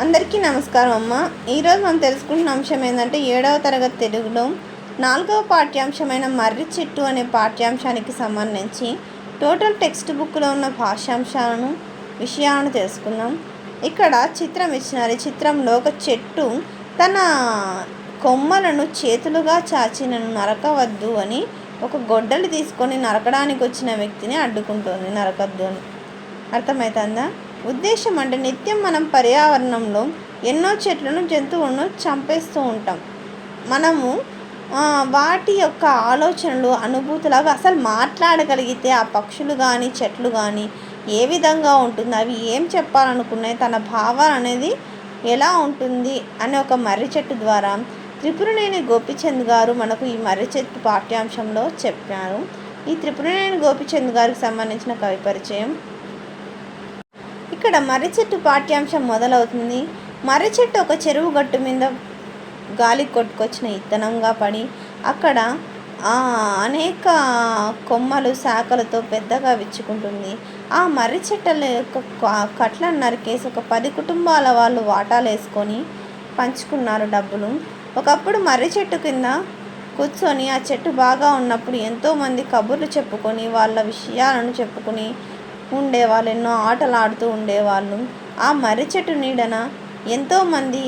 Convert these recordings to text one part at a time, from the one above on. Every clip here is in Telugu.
అందరికీ నమస్కారం అమ్మ. ఈరోజు మనం తెలుసుకుంటున్న అంశం ఏంటంటే 7వ తరగతి తెలుగులో 4వ పాఠ్యాంశమైన మర్రి చెట్టు అనే పాఠ్యాంశానికి సంబంధించి టోటల్ టెక్స్ట్ బుక్లో ఉన్న భాషాంశాలను విషయాలను తెలుసుకుందాం. ఇక్కడ చిత్రం ఇచ్చినారు. చిత్రంలో ఒక చెట్టు తన కొమ్మలను చేతులుగా చాచి నన్ను నరకవద్దు అని ఒక గొడ్డలి తీసుకొని నరకడానికి వచ్చిన వ్యక్తిని అడ్డుకుంటుంది. నరకద్దు అని అర్థమవుతుందా? ఉద్దేశం అంటే నిత్యం మనం పర్యావరణంలో ఎన్నో చెట్లను జంతువులను చంపేస్తూ ఉంటాం. మనము వాటి యొక్క ఆలోచనలు అనుభూతులాగా అసలు మాట్లాడగలిగితే ఆ పక్షులు కానీ చెట్లు కానీ ఏ విధంగా ఉంటుంది, అవి ఏం చెప్పాలనుకున్నాయి, తన భావాలు అనేది ఎలా ఉంటుంది అనే ఒక మర్రి చెట్టు ద్వారా త్రిపురనేని గోపీచంద్ గారు మనకు ఈ మర్రి చెట్టు పాఠ్యాంశంలో చెప్పారు. ఈ త్రిపురనేని గోపీచంద్ గారికి సంబంధించిన కవి పరిచయం. ఇక్కడ మర్రి చెట్టు పాఠ్యాంశం మొదలవుతుంది. మర్రి చెట్టు ఒక చెరువు గట్టు మీద గాలి కొట్టుకొచ్చిన ఇత్తనంగా పడి అక్కడ అనేక కొమ్మలు శాఖలతో పెద్దగా విచ్చుకుంటుంది. ఆ మర్రి చెట్టుల యొక్క కట్లను నరికేసి ఒక 10 కుటుంబాల వాళ్ళు వాటాలు వేసుకొని పంచుకున్నారు డబ్బులు. ఒకప్పుడు మర్రి చెట్టు కింద కూర్చొని ఆ చెట్టు బాగా ఉన్నప్పుడు ఎంతోమంది కబుర్లు చెప్పుకొని వాళ్ళ విషయాలను చెప్పుకొని ఉండేవాళ్ళు, ఎన్నో ఆటలు ఆడుతూ ఉండేవాళ్ళు. ఆ మర్రి చెట్టు నీడన ఎంతోమంది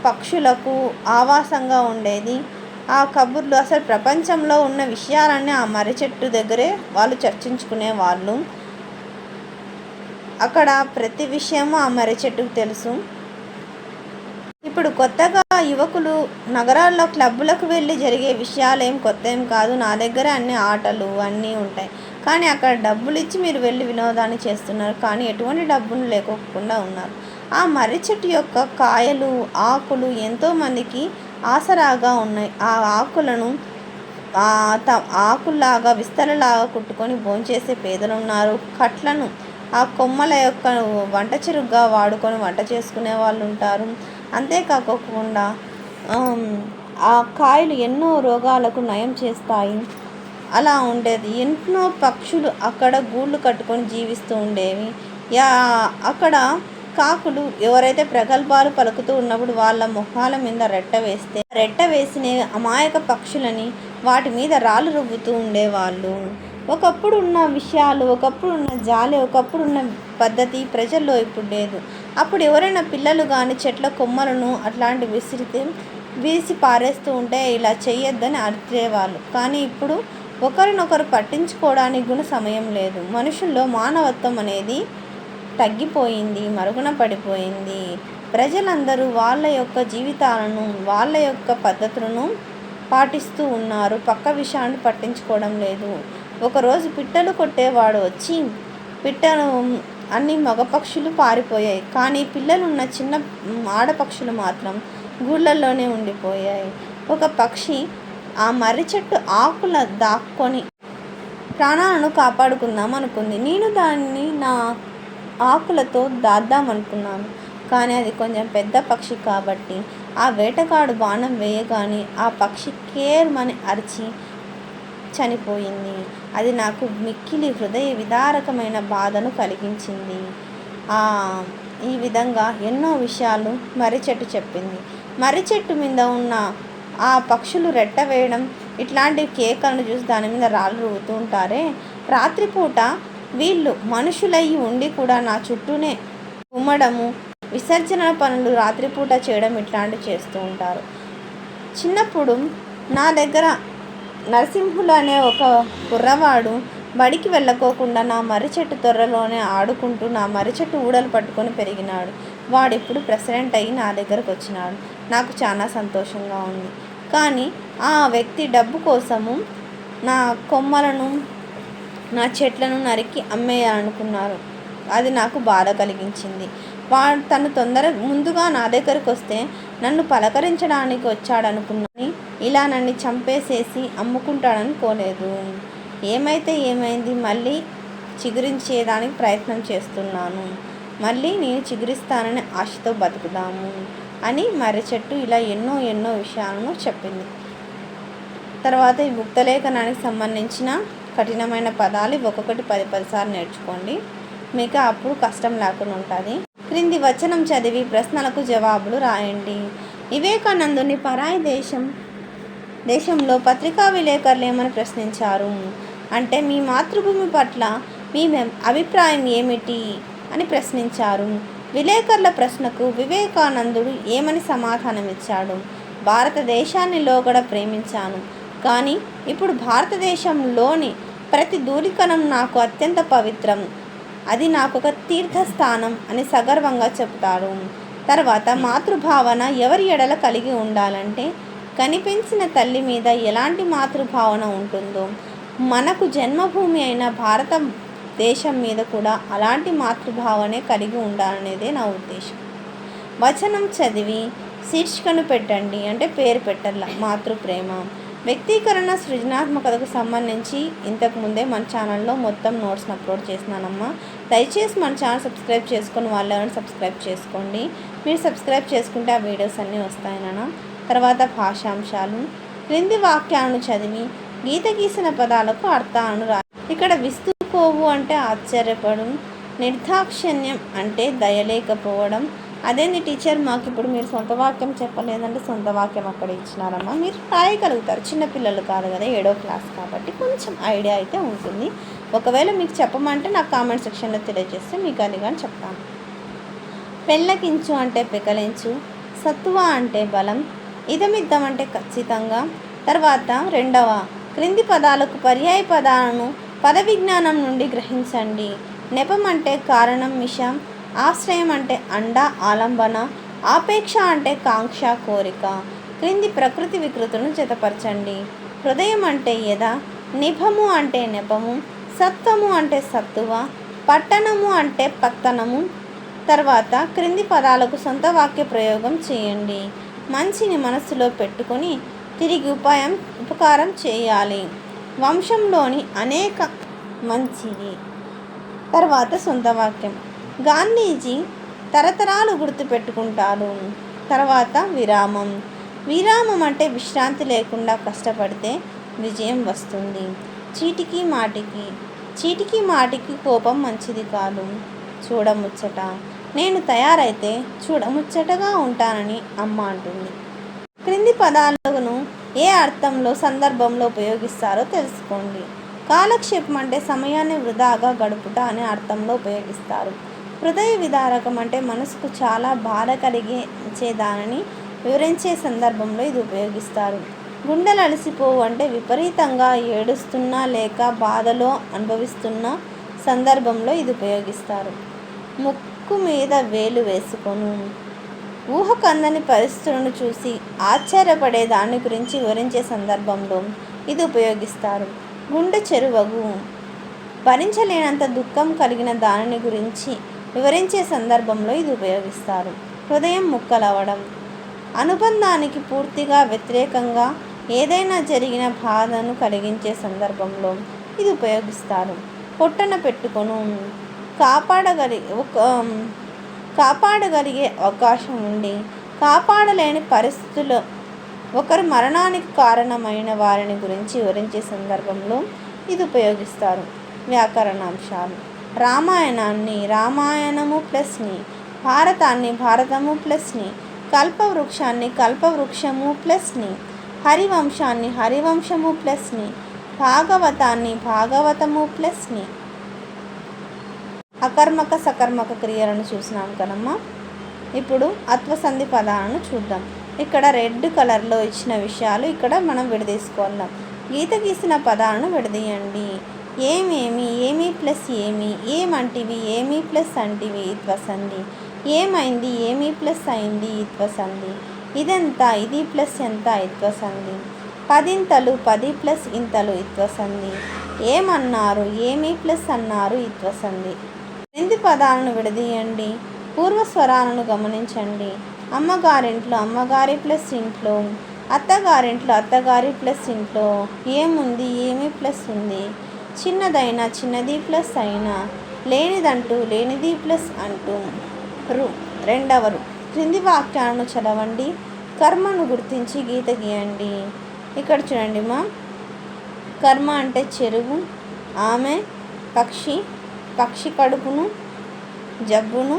పక్షులకు ఆవాసంగా ఉండేది. ఆ కబుర్లు అసలు ప్రపంచంలో ఉన్న విషయాలన్నీ ఆ మర్రి చెట్టు దగ్గరే వాళ్ళు చర్చించుకునేవాళ్ళు. అక్కడ ప్రతి విషయము ఆ మర్రి చెట్టుకు తెలుసు. ఇప్పుడు కొత్తగా యువకులు నగరాల్లో క్లబ్బులకు వెళ్ళి జరిగే విషయాలు ఏం కొత్త ఏం కాదు. నా దగ్గర అన్ని ఆటలు అన్నీ ఉంటాయి, కానీ అక్కడ డబ్బులు ఇచ్చి మీరు వెళ్ళి వినోదాన్ని చేస్తున్నారు, కానీ ఎటువంటి డబ్బులు లేకోకుండా ఉన్నారు. ఆ మర్రి చెట్టు యొక్క కాయలు ఆకులు ఎంతోమందికి ఆసరాగా ఉన్నాయి. ఆ ఆకులను ఆకుల్లాగా విస్తరలాగా కుట్టుకొని భోంచేసే పేదలు ఉన్నారు. కట్లను ఆ కొమ్మల యొక్క వంట చెరుగ్గా వాడుకొని వంట చేసుకునే వాళ్ళు ఉంటారు. అంతేకాకుండా ఆ కాయలు ఎన్నో రోగాలకు నయం చేస్తాయి. అలా ఉండేది. ఎన్నో పక్షులు అక్కడ గూళ్ళు కట్టుకొని జీవిస్తూ ఉండేవి. అక్కడ కాకులు ఎవరైతే ప్రగల్భాలు పలుకుతూ ఉన్నప్పుడు వాళ్ళ మొహాల మీద రెట్ట వేసిన అమాయక పక్షులని వాటి మీద రాళ్ళు రువ్వుతూ ఉండేవాళ్ళు. ఒకప్పుడు ఉన్న విషయాలు, ఒకప్పుడు ఉన్న జాలి, ఒకప్పుడు ఉన్న పద్ధతి ప్రజల్లో ఇప్పుడు లేదు. అప్పుడు ఎవరైనా పిల్లలు కానీ చెట్ల కొమ్మలను అట్లాంటి విసిరి పారేస్తూ ఉంటే ఇలా చెయ్యొద్దని అరిచేవాళ్ళు. కానీ ఇప్పుడు ఒకరినొకరు పట్టించుకోవడానికి కూడా సమయం లేదు. మనుషుల్లో మానవత్వం అనేది తగ్గిపోయింది, మరుగున పడిపోయింది. ప్రజలందరూ వాళ్ళ యొక్క జీవితాలను వాళ్ళ యొక్క పద్ధతులను పాటిస్తూ ఉన్నారు. పక్క విషయాన్ని పట్టించుకోవడం లేదు. ఒకరోజు పిట్టలు కొట్టేవాడు వచ్చి పిట్టను అన్ని మగపక్షులు పారిపోయాయి, కానీ పిల్లలున్న చిన్న ఆడపక్షులు మాత్రం గూళ్ళల్లోనే ఉండిపోయాయి. ఒక పక్షి ఆ మర్రి చెట్టు ఆకుల దాక్కొని ప్రాణాలను కాపాడుకుందాం అనుకుంది. నేను దాన్ని నా ఆకులతో దాద్దామనుకున్నాను, కానీ అది కొంచెం పెద్ద పక్షి కాబట్టి ఆ వేటగాడు బాణం వేయగానే ఆ పక్షి కేర్మని అరిచి చనిపోయింది. అది నాకు మిక్కిలి హృదయ విదారకమైన బాధను కలిగించింది. ఈ విధంగా ఎన్నో విషయాలు మర్రి చెట్టు చెప్పింది. మర్రి చెట్టు మీద ఉన్న ఆ పక్షులు రెట్ట వేయడం ఇట్లాంటి కేకలను చూసి దాని మీద రాళ్ళు రువ్వుతూ ఉంటారే. రాత్రిపూట వీళ్ళు మనుషులయ్యి ఉండి కూడా నా చుట్టూనే ఉమ్మడము, విసర్జన పనులు రాత్రిపూట చేయడం ఇట్లాంటివి చేస్తూ ఉంటారు. చిన్నప్పుడు నా దగ్గర నరసింహులు అనే ఒక కుర్రవాడు బడికి వెళ్ళకోకుండా నా మర్రి చెట్టు తొర్రలోనే ఆడుకుంటూ నా మర్రి చెట్టు ఊడలు పట్టుకొని పెరిగినాడు. వాడు ఇప్పుడు ప్రెసిడెంట్ అయ్యి నా దగ్గరకు వచ్చినాడు. నాకు చాలా సంతోషంగా ఉంది. కానీ ఆ వ్యక్తి డబ్బు కోసము నా కొమ్మలను నా చెట్లను నరికి అమ్మేయాలనుకున్నారు. అది నాకు బాధ కలిగించింది. తను ముందుగా నా దగ్గరకు వస్తే నన్ను పలకరించడానికి వచ్చాడనుకున్నాను. ఇలా నన్ను చంపేసేసి అమ్ముకుంటాడనుకోలేదు. ఏమైతే ఏమైంది, మళ్ళీ చిగురించేదానికి ప్రయత్నం చేస్తున్నాను. మళ్ళీ నేను చిగురిస్తానని ఆశతో బతుకుదాము అని మర్రి చెట్టు ఇలా ఎన్నో ఎన్నో విషయాలను చెప్పింది. తర్వాత ఈ గుప్తలేఖనానికి సంబంధించిన కఠినమైన పదాలు ఒక్కొక్కటి 10 సార్లు నేర్చుకోండి. మీకు అప్పుడు కష్టం లేకుండా ఉంటుంది. క్రింది వచనం చదివి ప్రశ్నలకు జవాబులు రాయండి. వివేకానందుని పరాయి దేశంలో పత్రికా విలేకరులు ఏమని ప్రశ్నించారు అంటే, మీ మాతృభూమి పట్ల మీ అభిప్రాయం ఏమిటి అని ప్రశ్నించారు. విలేకరుల ప్రశ్నకు వివేకానందుడు ఏమని సమాధానమిచ్చాడు? భారతదేశాన్ని లోగడ ప్రేమించాను, కానీ ఇప్పుడు భారతదేశంలోని ప్రతి ధూళికణం నాకు అత్యంత పవిత్రం, అది నాకొక తీర్థస్థానం అని సగర్వంగా చెబుతాడు. తర్వాత మాతృభావన ఎవరి ఎడల కలిగి ఉండాలంటే, కనిపించిన తల్లి మీద ఎలాంటి మాతృభావన ఉంటుందో మనకు జన్మభూమి అయిన భారతదేశం మీద కూడా అలాంటి మాతృభావనే కలిగి ఉండాలనేదే నా ఉద్దేశం. వచనం చదివి శీర్షికను పెట్టండి, అంటే పేరు పెట్టాల. మాతృప్రేమ. వ్యక్తీకరణ సృజనాత్మకతకు సంబంధించి ఇంతకుముందే మన ఛానల్లో మొత్తం నోట్స్ని అప్లోడ్ చేసినానమ్మా. దయచేసి మన ఛానల్ సబ్స్క్రైబ్ చేసుకొని వాళ్ళని సబ్స్క్రైబ్ చేసుకోండి. మీరు సబ్స్క్రైబ్ చేసుకుంటే ఆ వీడియోస్ అన్నీ వస్తాయి నాన్న. తర్వాత భాషాంశాలు. క్రింది వాక్యాలను చదివి గీత గీసిన పదాలకు అర్థాలను రా. ఇక్కడ విస్తుపోవు అంటే ఆశ్చర్యపడం, నిర్దాక్షిణ్యం అంటే దయలేకపోవడం. అదేంటి టీచర్, మాకు ఇప్పుడు మీరు సొంత వాక్యం చెప్పలేదంటే సొంత వాక్యం అక్కడ ఇచ్చినారమ్మా, మీరు రాయగలుగుతారు. చిన్నపిల్లలు కాదు కదా, 7వ క్లాస్ కాబట్టి కొంచెం ఐడియా అయితే ఉంటుంది. ఒకవేళ మీకు చెప్పమంటే నాకు కామెంట్ సెక్షన్లో తెలియజేస్తే మీకు అది కానీ చెప్తాను. పెళ్ళకించు అంటే పెకలించు, సత్తువ అంటే బలం, ఇదమిద్దం అంటే ఖచ్చితంగా. తర్వాత రెండవ, క్రింది పదాలకు పర్యాయ పదాలను పద విజ్ఞానం నుండి గ్రహించండి. నెపం అంటే కారణం, విషయం. ఆశ్రయం అంటే అండ, ఆలంబన. ఆపేక్ష అంటే కాంక్ష, కోరిక. క్రింది ప్రకృతి వికృతులను జతపరచండి. హృదయం అంటే ఎద, నిభము అంటే నెపము, సత్వము అంటే సత్తువ, పట్టణము అంటే పత్తనము. తర్వాత క్రింది పదాలకు సొంత వాక్య ప్రయోగం చేయండి. మంచిని మనస్సులో పెట్టుకొని తిరిగి ఉపకారం చేయాలి. వంశంలోని అనేక మంచిది. తర్వాత సొంత వాక్యం. గాంధీజీ తరతరాలు గుర్తుపెట్టుకుంటారు. తర్వాత విరామం. విరామం అంటే విశ్రాంతి లేకుండా కష్టపడితే విజయం వస్తుంది. చీటికి మాటికి కోపం మంచిది కాదు. చూడముచ్చట. నేను తయారైతే చూడముచ్చటగా ఉంటానని అమ్మ అంటుంది. క్రింది పదాలను ఏ అర్థంలో, సందర్భంలో ఉపయోగిస్తారో తెలుసుకోండి. కాలక్షేపం అంటే సమయాన్ని వృధాగా గడుపుట అనే అర్థంలో ఉపయోగిస్తారు. హృదయ విదారకం అంటే మనసుకు చాలా బాధ కలిగించేదానిని వివరించే సందర్భంలో ఇది ఉపయోగిస్తారు. గుండెలు అలసిపోవు అంటే విపరీతంగా ఏడుస్తున్నా లేక బాధలో అనుభవిస్తున్న సందర్భంలో ఇది ఉపయోగిస్తారు. ముక్కు మీద వేలు వేసుకొను. ఊహకందని పరిస్థితులను చూసి ఆశ్చర్యపడే దాని గురించి వివరించే సందర్భంలో ఇది ఉపయోగిస్తారు. గుండె చెరువగు, భరించలేనంత దుఃఖం కలిగిన దానిని గురించి వివరించే సందర్భంలో ఇది ఉపయోగిస్తారు. హృదయం ముక్కలవడం, అనుబంధానికి పూర్తిగా వ్యతిరేకంగా ఏదైనా జరిగిన బాధను కలిగించే సందర్భంలో ఇది ఉపయోగిస్తారు. పొట్టన పెట్టుకొను, కాపాడగలిగే అవకాశం ఉండి కాపాడలేని పరిస్థితుల్లో ఒకరు మరణానికి కారణమైన వారిని గురించి వివరించే సందర్భంలో ఇది ఉపయోగిస్తారు. వ్యాకరణాంశాలు. రామాయణాన్ని రామాయణము ప్లస్ని, భారతాన్ని భారతము ప్లస్ని, కల్పవృక్షాన్ని కల్పవృక్షము ప్లస్ని, హరివంశాన్ని హరివంశము ప్లస్ని, భాగవతాన్ని భాగవతము ప్లస్ని. అకర్మక సకర్మక క్రియలను చూసినాం కదమ్మా. ఇప్పుడు అత్వసంధి పదాలను చూద్దాం. ఇక్కడ రెడ్ కలర్లో ఇచ్చిన విషయాలు ఇక్కడ మనం విడదీసుకోవాలి. గీత గీసిన పదాలను విడదీయండి. ఏమేమి, ఏమి ప్లస్ ఏమి, ఏమంటివి, ఏమి ప్లస్ అంటివి, ఇత్వసంధి. ఏమైంది, ఏమి ప్లస్ అయింది, ఇత్వసంధి. ఇదెంత, ఇది ప్లస్ ఎంత, ఇత్వసంధి. పదింతలు, 10 ప్లస్ ఇంతలు, ఇత్వసంధి. ఏమన్నారు, ఏమి ప్లస్ అన్నారు, ఇత్వసంధి. క్రింది పదాలను విడదీయండి. పూర్వస్వరాలను గమనించండి. అమ్మగారింట్లో అమ్మగారి ప్లస్ ఇంట్లో, అత్తగారింట్లో అత్తగారి ప్లస్ ఇంట్లో. ఏముంది, ఏమి ప్లస్ ఉంది. చిన్నదైనా చిన్నది ప్లస్ అయినా, లేనిదంటూ లేనిది ప్లస్ అంటూ. రెండవ క్రింది వాక్యాలను చదవండి. కర్మను గుర్తించి గీత గీయండి. ఇక్కడ చూడండి మా, కర్మ అంటే చెరువు, ఆమె, పక్షి కడుపును, జబ్బును,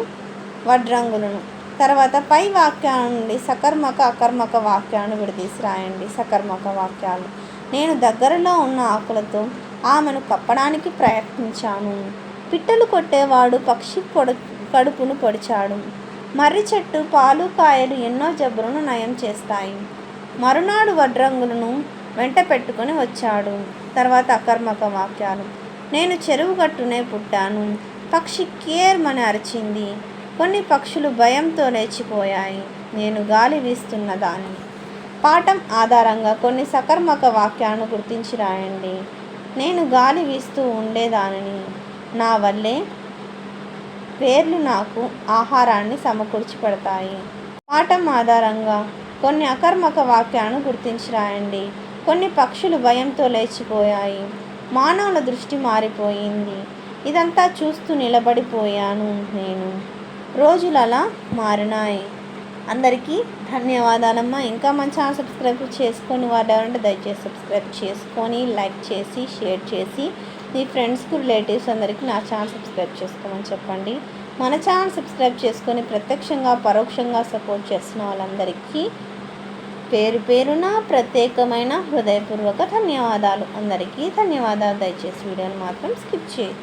వడ్రంగులను. తర్వాత పై వాక్యాల నుండి సకర్మక అకర్మక వాక్యాలను విడదీసి రాయండి. సకర్మక వాక్యాలు: నేను దగ్గరలో ఉన్న ఆకులతో ఆమెను కప్పడానికి ప్రయత్నించాను. పిట్టలు కొట్టేవాడు పక్షి కడుపును పొడిచాడు. మర్రి చెట్టు పాలు కాయలు ఎన్నో జబ్బులను నయం చేస్తాయి. మరునాడు వడ్రంగులను వెంట పెట్టుకొని వచ్చాడు. తర్వాత అకర్మక వాక్యాలు: నేను చెరువు గట్టునే పుట్టాను. పక్షి కేర్మని అరిచింది. కొన్ని పక్షులు భయంతో లేచిపోయాయి. నేను గాలి వీస్తున్న దాన్ని. పాఠం ఆధారంగా కొన్ని సకర్మక వాక్యాలను గుర్తించి రాయండి. నేను గాలి వీస్తూ ఉండేదానిని. నా వల్లే పేర్లు నాకు ఆహారాన్ని సమకూర్చి పెడతాయి. పాఠం ఆధారంగా కొన్ని అకర్మక వాక్యాలను గుర్తించి రాయండి. కొన్ని పక్షులు భయంతో లేచిపోయాయి. మానవుల దృష్టి మారిపోయింది. ఇదంతా చూస్తూ నిలబడిపోయాను నేను. రోజులు అలా మారినాయి. అందరికీ ధన్యవాదాలమ్మా. ఇంకా మన ఛానల్ సబ్స్క్రైబ్ చేసుకొని వారు ఎవరంటే దయచేసి సబ్స్క్రైబ్ చేసుకొని లైక్ చేసి షేర్ చేసి మీ ఫ్రెండ్స్కు రిలేటివ్స్ అందరికీ నా ఛానల్ సబ్స్క్రైబ్ చేసుకోమని చెప్పండి. మన ఛానల్ సబ్స్క్రైబ్ చేసుకొని ప్రత్యక్షంగా పరోక్షంగా సపోర్ట్ చేస్తున్న వాళ్ళందరికీ పేరు పేరున ప్రత్యేకమైన హృదయపూర్వక ధన్యవాదాలు. అందరికీ ధన్యవాదాలు. దయచేసి వీడియోని మాత్రం స్కిప్ చేయదు.